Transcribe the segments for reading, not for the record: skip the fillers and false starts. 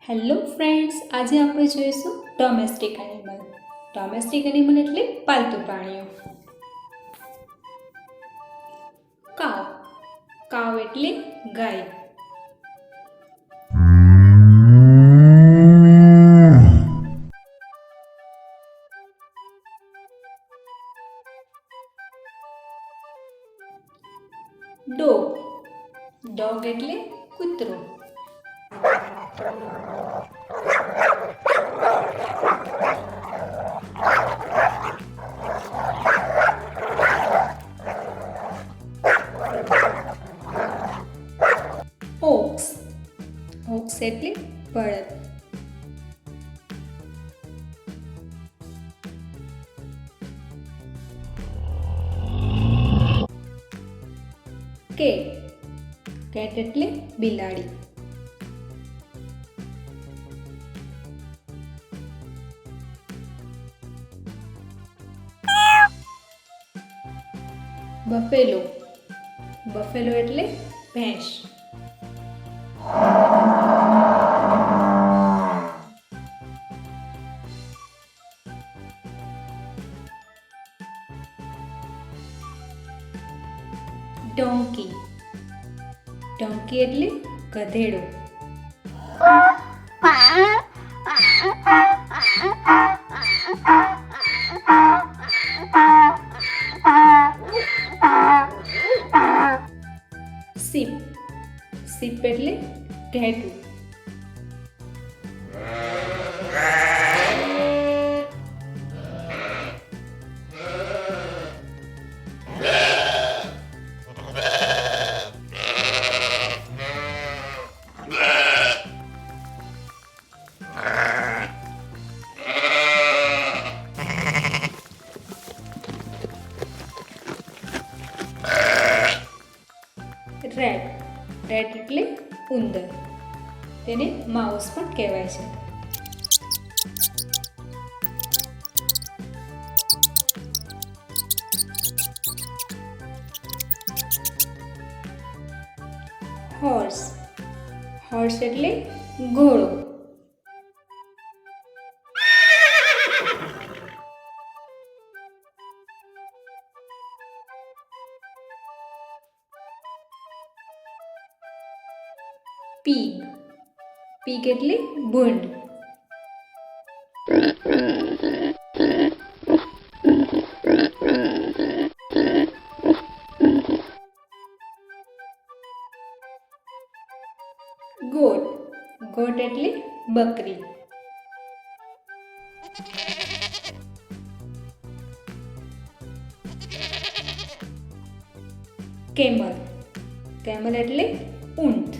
Hello friends, આજે આપણે જોઈશું ડોમેસ્ટિક એનિમલ. ડોમેસ્ટિક એનિમલ એટલે પાલતુ પ્રાણીઓ. કાવ. કાવ એટલે ગાય. ડોગ. ડોગ એટલે કૂતરો. ઓક્સ. ઓક્સ એટલે બળદ. કેટ. કેટ એટલે બિલાડી. બફેલો. બફેલો એટલે ભેંસ. ડોંકી. ડોંકી એટલે ગધેડો. શીપ. શીપ એટલે ઘેટું. રેટ. રેટ એટલે ઉંદર. તેને માઉસ પણ કહેવાય છે. હોર્સ. હોર્સ એટલે ઘોડો. પીગ. પીગ એટલે ભૂંડ. ગોટ. ગોટ એટલે બકરી. કેમલ. કેમલ એટલે ઊંટ.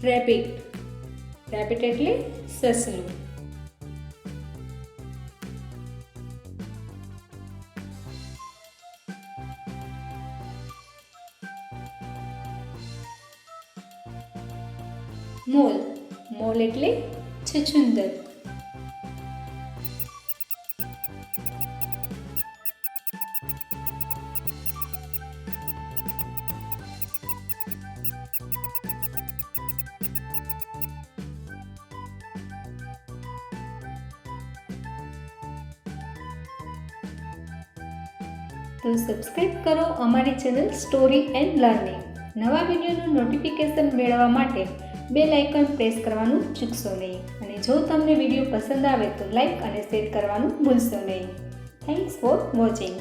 રેબિટ. રેબિટ એટલે સસલું. મોલ. મોલ એટલે છછુંદર. તો સબસ્ક્રાઈબ કરો અમારી ચેનલ સ્ટોરી એન્ડ લર્નિંગ. નવા વિડીયોનું નોટિફિકેશન મેળવવા માટે બેલ આઇકન પ્રેસ કરવાનું ચૂકશો નહીં. અને જો તમને વિડીયો પસંદ આવે તો લાઈક અને શેર કરવાનું ભૂલશો નહીં. Thanks for watching.